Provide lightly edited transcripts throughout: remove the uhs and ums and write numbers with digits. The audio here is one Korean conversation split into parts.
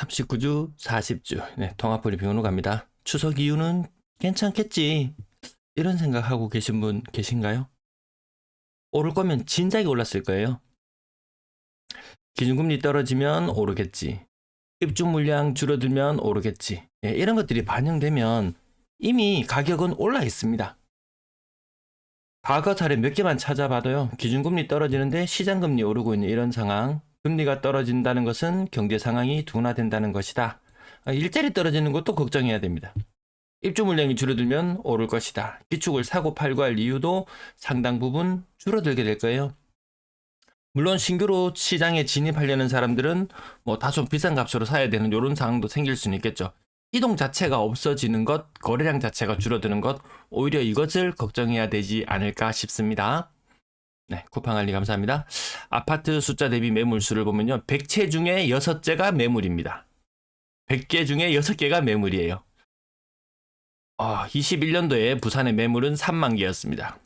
39주, 40주. 네, 통합브리핑으로 갑니다. 추석 이후는 괜찮겠지. 이런 생각하고 계신 분 계신가요? 오를 거면 진작에 올랐을 거예요. 기준금리 떨어지면 오르겠지. 입주 물량 줄어들면 오르겠지. 네, 이런 것들이 반영되면 이미 가격은 올라 있습니다. 과거 사례 몇 개만 찾아봐도요. 기준금리 떨어지는데 시장금리 오르고 있는 이런 상황. 금리가 떨어진다는 것은 경제 상황이 둔화된다는 것이다. 일자리 떨어지는 것도 걱정해야 됩니다. 입주 물량이 줄어들면 오를 것이다. 기축을 사고 팔고 할 이유도 상당 부분 줄어들게 될 거예요. 물론 신규로 시장에 진입하려는 사람들은 뭐 다소 비싼 값으로 사야 되는 이런 상황도 생길 수는 있겠죠. 이동 자체가 없어지는 것, 거래량 자체가 줄어드는 것, 오히려 이것을 걱정해야 되지 않을까 싶습니다. 네, 쿠팡알리 감사합니다. 아파트 숫자 대비 매물수를 보면요. 100채 중에 6채가 매물입니다. 100개 중에 6개가 매물이에요. 21년도에 부산의 매물은 3만 개였습니다.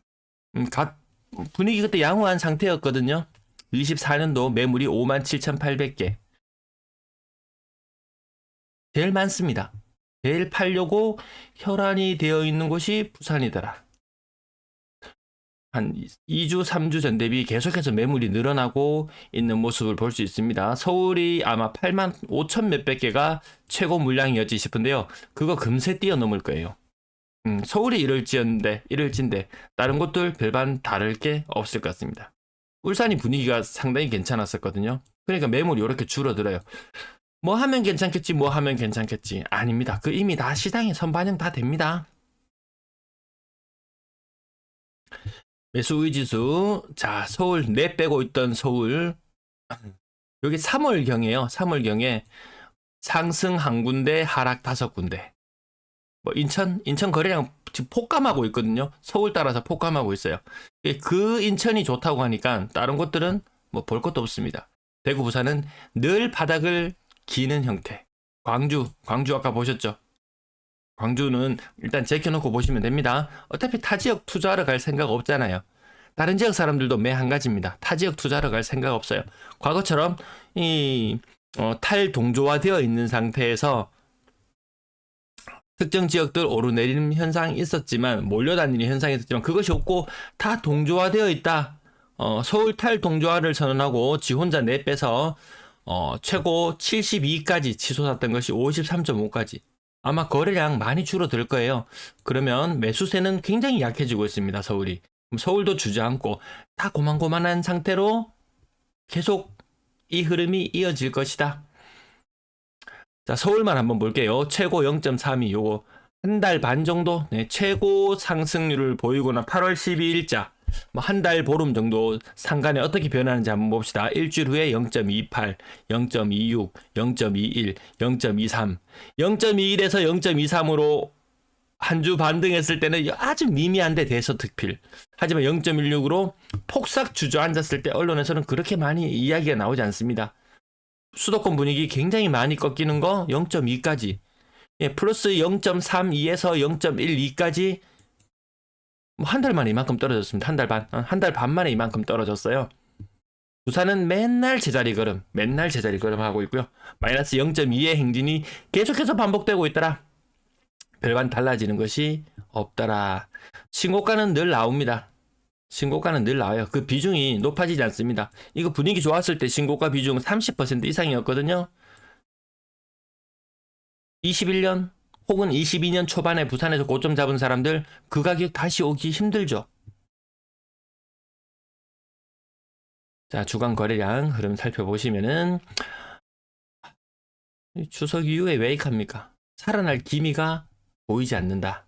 분위기 그때 양호한 상태였거든요. 24년도 매물이 57,800개. 제일 많습니다. 제일 팔려고 혈안이 되어 있는 곳이 부산이더라. 한 2주, 3주 전 대비 계속해서 매물이 늘어나고 있는 모습을 볼 수 있습니다. 서울이 아마 8만 5천 몇백 개가 최고 물량이었지 싶은데요. 그거 금세 뛰어넘을 거예요. 서울이 이럴진데 다른 곳들 별반 다를 게 없을 것 같습니다. 울산이 분위기가 상당히 괜찮았었거든요. 그러니까 매물이 이렇게 줄어들어요. 뭐 하면 괜찮겠지. 아닙니다. 그 이미 다 시장에 선반영 다 됩니다. 매수 의지수. 자, 서울 내 빼고 있던 서울. 여기 3월경이에요. 3월경에 상승 한 군데, 하락 5군데. 뭐 인천 거래량 지금 폭감하고 있거든요. 서울 따라서 폭감하고 있어요. 그 인천이 좋다고 하니까 다른 곳들은 뭐 볼 것도 없습니다. 대구, 부산은 늘 바닥을 기는 형태. 광주 아까 보셨죠? 광주는 일단 제껴놓고 보시면 됩니다. 어차피 타 지역 투자하러 갈 생각 없잖아요. 다른 지역 사람들도 매 한 가지입니다. 타 지역 투자하러 갈 생각 없어요. 과거처럼 탈동조화되어 있는 상태에서 특정 지역들 오르내리는 현상이 있었지만 몰려다니는 현상이 있었지만 그것이 없고 다 동조화되어 있다. 서울 탈동조화를 선언하고 지 혼자 내빼서 최고 72까지 치솟았던 것이 53.5까지. 아마 거래량 많이 줄어들 거예요. 그러면 매수세는 굉장히 약해지고 있습니다. 서울이. 서울도 주저앉고 다 고만고만한 상태로 계속 이 흐름이 이어질 것이다. 자, 서울만 한번 볼게요. 최고 0.32 요거 한 달 반 정도 최고 상승률을 보이거나 8월 12일자 뭐 한 달 보름 정도 상간에 어떻게 변하는지 한번 봅시다. 일주일 후에 0.28, 0.26, 0.21, 0.23, 0.21에서 0.23으로 한 주 반등했을 때는 아주 미미한데 대서특필. 하지만 0.16으로 폭삭 주저앉았을 때 언론에서는 그렇게 많이 이야기가 나오지 않습니다. 수도권 분위기 굉장히 많이 꺾이는 거 0.2까지. 플러스 0.32에서 0.12까지 한 달 만에 이만큼 떨어졌습니다. 한 달 반 만에 이만큼 떨어졌어요. 부산은 맨날 제자리 걸음 하고 있고요. 마이너스 0.2의 행진이 계속해서 반복되고 있더라. 별반 달라지는 것이 없더라. 신고가는 늘 나옵니다. 신고가는 늘 나와요. 그 비중이 높아지지 않습니다. 이거 분위기 좋았을 때 신고가 비중 30% 이상이었거든요. 21년 혹은 22년 초반에 부산에서 고점 잡은 사람들 그 가격 다시 오기 힘들죠. 자, 주간 거래량 흐름 살펴보시면은 추석 이후에 왜 이익합니까? 살아날 기미가 보이지 않는다.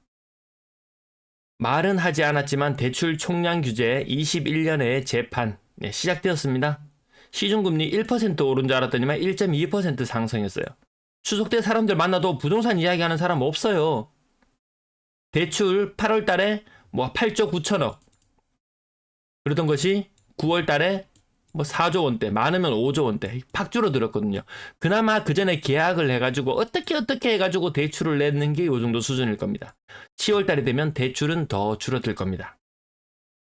말은 하지 않았지만 대출 총량 규제 21년에 재판 시작되었습니다. 시중금리 1% 오른 줄 알았더니만 1.2% 상승했어요. 추석 때 사람들 만나도 부동산 이야기하는 사람 없어요. 대출 8월 달에 뭐 8조 9천억 그러던 것이 9월 달에 뭐 4조 원대, 많으면 5조 원대 팍 줄어들었거든요. 그나마 그 전에 계약을 해가지고 어떻게 해가지고 대출을 내는 게 요 정도 수준일 겁니다. 10월 달이 되면 대출은 더 줄어들 겁니다.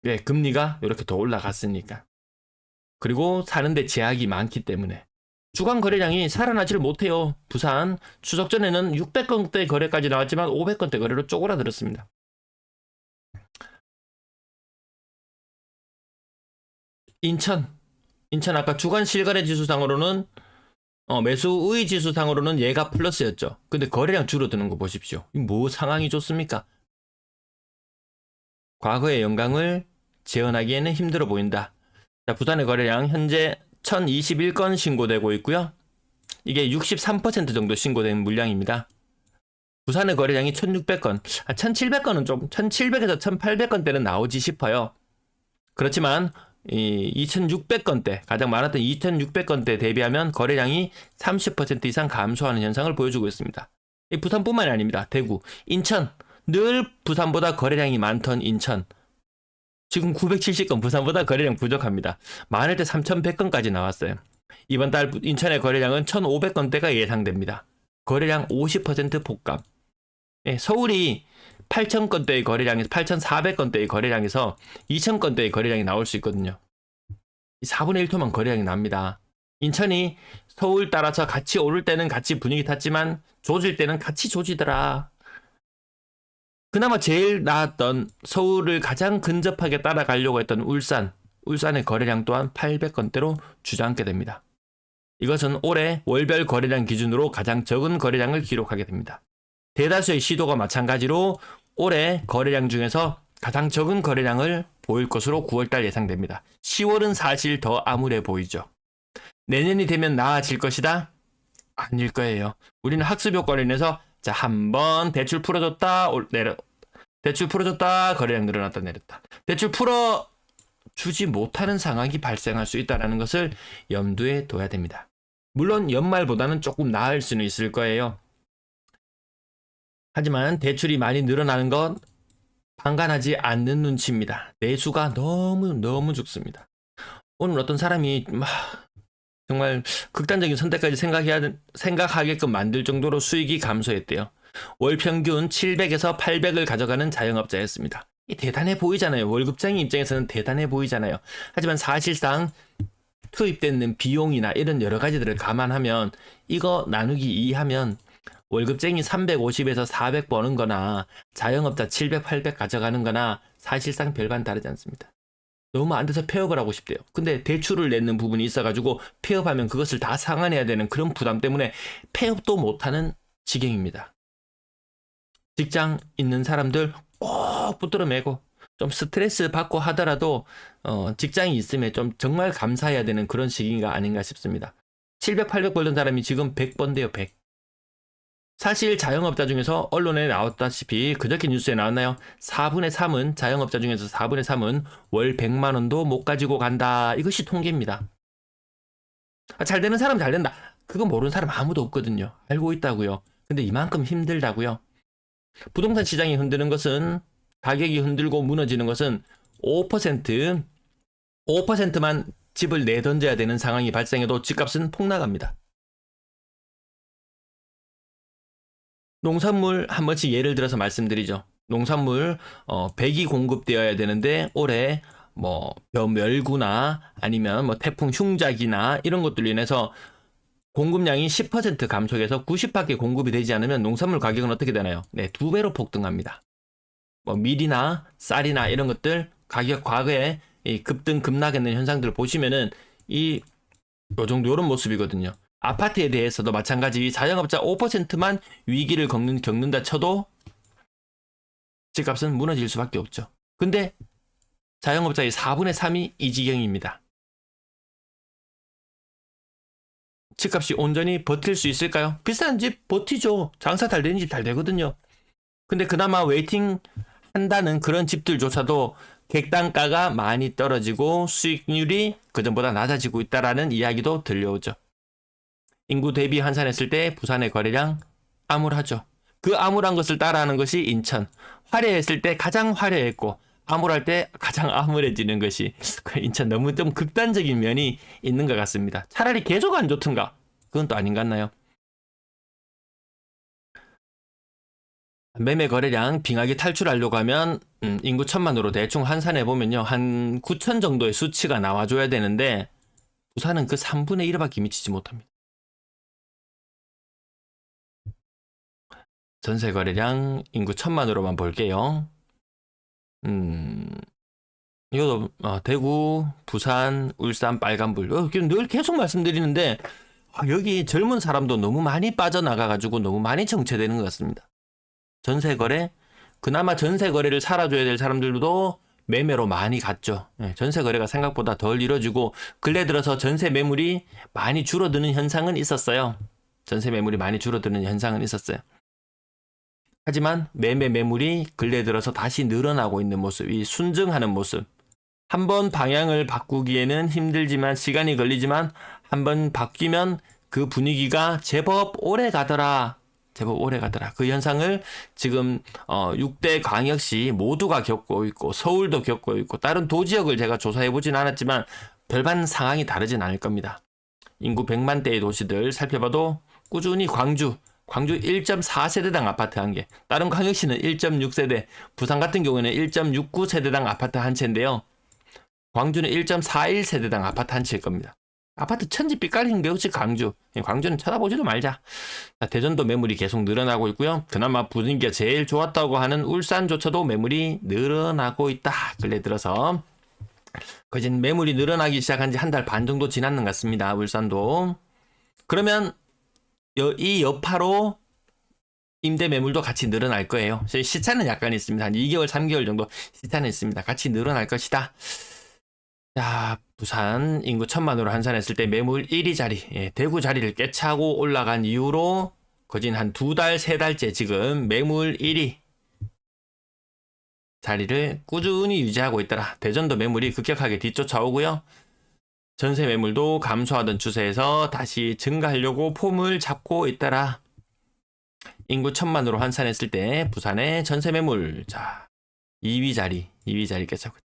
왜? 금리가 이렇게 더 올라갔으니까. 그리고 사는데 제약이 많기 때문에. 주간 거래량이 살아나지를 못해요. 부산 추석 전에는 600건대 거래까지 나왔지만 500건대 거래로 쪼그라들었습니다. 인천 아까 주간 실거래 지수상으로는 매수의 지수상으로는 얘가 플러스였죠. 근데 거래량 줄어드는 거 보십시오. 뭐 상황이 좋습니까? 과거의 영광을 재현하기에는 힘들어 보인다. 자, 부산의 거래량 현재 1021건 신고되고 있고요. 이게 63% 정도 신고된 물량입니다. 부산의 거래량이 1600건, 1700건은 좀 1700에서 1800건대는 나오지 싶어요. 그렇지만 이 2600건대, 가장 많았던 2600건대 대비하면 거래량이 30% 이상 감소하는 현상을 보여주고 있습니다. 이 부산뿐만이 아닙니다. 대구, 인천, 늘 부산보다 거래량이 많던 인천. 지금 970건, 부산보다 거래량 부족합니다. 많을 때 3100건까지 나왔어요. 이번 달 인천의 거래량은 1500건대가 예상됩니다. 거래량 50% 폭감. 예, 서울이 8,000건대의 거래량에서 8,400건대의 거래량에서 2,000건대의 거래량이 나올 수 있거든요. 4분의 1토만 거래량이 납니다. 인천이 서울 따라서 같이 오를 때는 같이 분위기 탔지만 조질 때는 같이 조지더라. 그나마 제일 나았던 서울을 가장 근접하게 따라가려고 했던 울산의 거래량 또한 800건대로 주저앉게 됩니다. 이것은 올해 월별 거래량 기준으로 가장 적은 거래량을 기록하게 됩니다. 대다수의 시도가 마찬가지로 올해 거래량 중에서 가장 적은 거래량을 보일 것으로 9월달 예상됩니다. 10월은 사실 더 암울해 보이죠. 내년이 되면 나아질 것이다? 아닐 거예요. 우리는 학습 효과로 인해서 자, 한번 대출 풀어줬다, 대출 풀어줬다, 거래량 늘어났다, 내렸다. 대출 풀어주지 못하는 상황이 발생할 수 있다는 것을 염두에 둬야 됩니다. 물론 연말보다는 조금 나을 수는 있을 거예요. 하지만 대출이 많이 늘어나는 건 방관하지 않는 눈치입니다. 내수가 너무 죽습니다. 오늘 어떤 사람이 정말 극단적인 선택까지 생각하게끔 만들 정도로 수익이 감소했대요. 월 평균 700에서 800을 가져가는 자영업자였습니다. 이 대단해 보이잖아요. 월급쟁이 입장에서는 대단해 보이잖아요. 하지만 사실상 투입되는 비용이나 이런 여러 가지들을 감안하면 이거 나누기 2하면 월급쟁이 350에서 400 버는 거나 자영업자 700, 800 가져가는 거나 사실상 별반 다르지 않습니다. 너무 안 돼서 폐업을 하고 싶대요. 근데 대출을 내는 부분이 있어가지고 폐업하면 그것을 다 상환해야 되는 그런 부담 때문에 폐업도 못하는 지경입니다. 직장 있는 사람들 꼭 붙들어 매고 좀 스트레스 받고 하더라도 직장이 있으면 좀 정말 감사해야 되는 그런 시기가 아닌가 싶습니다. 700, 800 벌던 사람이 지금 100 번대요, 100. 사실 자영업자 중에서 언론에 나왔다시피 그저께 뉴스에 나왔나요? 4분의 3은 자영업자 중에서 4분의 3은 월 100만 원도 못 가지고 간다. 이것이 통계입니다. 잘 되는 사람은 잘 된다. 그거 모르는 사람 아무도 없거든요. 알고 있다고요. 근데 이만큼 힘들다고요. 부동산 시장이 흔드는 것은 가격이 흔들고 무너지는 것은 5%만 집을 내던져야 되는 상황이 발생해도 집값은 폭락합니다. 농산물 한 번씩 예를 들어서 말씀드리죠. 농산물 100이 공급되어야 되는데 올해 뭐 멸구나 아니면 뭐 태풍 흉작이나 이런 것들로 인해서 공급량이 10% 감소해서 90밖에 공급이 되지 않으면 농산물 가격은 어떻게 되나요? 네, 2배로 폭등합니다. 뭐 밀이나 쌀이나 이런 것들 가격 과거에 이 급등 급락했는 현상들을 보시면은 요 정도 이런 모습이거든요. 아파트에 대해서도 마찬가지 자영업자 5%만 위기를 겪는다 쳐도 집값은 무너질 수밖에 없죠. 근데 자영업자의 4분의 3이 이 지경입니다. 집값이 온전히 버틸 수 있을까요? 비싼 집 버티죠. 장사 잘 되는 집 잘 되거든요. 근데 그나마 웨이팅 한다는 그런 집들조차도 객단가가 많이 떨어지고 수익률이 그전보다 낮아지고 있다라는 이야기도 들려오죠. 인구 대비 환산했을 때 부산의 거래량 암울하죠. 그 암울한 것을 따라하는 것이 인천. 화려했을 때 가장 화려했고 암울할 때 가장 암울해지는 것이 인천. 너무 좀 극단적인 면이 있는 것 같습니다. 차라리 계속 안 좋든가 그건 또 아닌 것 같나요? 매매 거래량 빙하기 탈출하려고 하면 인구 1000만으로 대충 환산해 보면요 한 9천 정도의 수치가 나와줘야 되는데 부산은 그 3분의 1밖에 미치지 못합니다. 전세 거래량 인구 1000만으로만 볼게요. 이것도 대구, 부산, 울산, 빨간불. 늘 계속 말씀드리는데 여기 젊은 사람도 너무 많이 빠져나가가지고 너무 많이 정체되는 것 같습니다. 전세 거래, 그나마 전세 거래를 살아줘야 될 사람들도 매매로 많이 갔죠. 전세 거래가 생각보다 덜 이루어지고 근래 들어서 전세 매물이 많이 줄어드는 현상은 있었어요. 전세 매물이 많이 줄어드는 현상은 있었어요. 하지만 매매 매물이 근래 들어서 다시 늘어나고 있는 모습, 이 순증하는 모습. 한번 방향을 바꾸기에는 힘들지만 시간이 걸리지만 한번 바뀌면 그 분위기가 제법 오래 가더라. 제법 오래 가더라. 그 현상을 지금 6대 광역시 모두가 겪고 있고 서울도 겪고 있고 다른 도지역을 제가 조사해 보진 않았지만 별반 상황이 다르진 않을 겁니다. 인구 100만대의 도시들 살펴봐도 꾸준히 광주 1.4세대당 아파트 한 개, 다른 광역시는 1.6세대, 부산 같은 경우에는 1.69세대당 아파트 한 채인데요. 광주는 1.41세대당 아파트 한 채일 겁니다. 아파트 천지 삐까리는 게 역시 광주. 광주는 쳐다보지도 말자. 대전도 매물이 계속 늘어나고 있고요. 그나마 분위기가 제일 좋았다고 하는 울산조차도 매물이 늘어나고 있다. 근래 들어서 거진 매물이 늘어나기 시작한 지 한 달 반 정도 지났는 것 같습니다. 울산도. 그러면 이 여파로 임대 매물도 같이 늘어날 거예요. 시차는 약간 있습니다. 한 2개월, 3개월 정도 시차는 있습니다. 같이 늘어날 것이다. 자, 부산 인구 1000만으로 환산했을 때 매물 1위 자리, 대구 자리를 깨차고 올라간 이후로 거진 한 2달, 3달째 지금 매물 1위 자리를 꾸준히 유지하고 있더라. 대전도 매물이 급격하게 뒤쫓아오고요. 전세 매물도 감소하던 추세에서 다시 증가하려고 폼을 잡고 있더라. 인구 1000만으로 환산했을 때 부산의 전세 매물, 자, 2위 자리 깨차고 있다.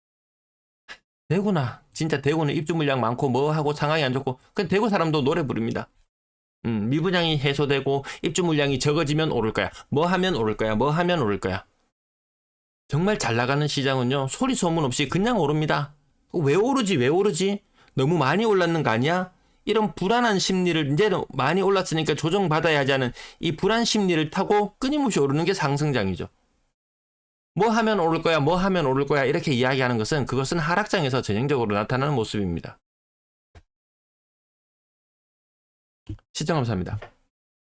대구나, 진짜 대구는 입주 물량 많고 뭐 하고 상황이 안 좋고, 그 대구 사람도 노래 부릅니다. 미분양이 해소되고 입주 물량이 적어지면 오를 거야. 뭐 하면 오를 거야. 뭐 하면 오를 거야. 정말 잘 나가는 시장은요, 소리 소문 없이 그냥 오릅니다. 왜 오르지? 너무 많이 올랐는 거 아니야? 이런 불안한 심리를, 이제는 많이 올랐으니까 조정받아야 하지 않은 이 불안 심리를 타고 끊임없이 오르는 게 상승장이죠. 뭐 하면 오를 거야 이렇게 이야기하는 것은 그것은 하락장에서 전형적으로 나타나는 모습입니다. 시청 감사합니다.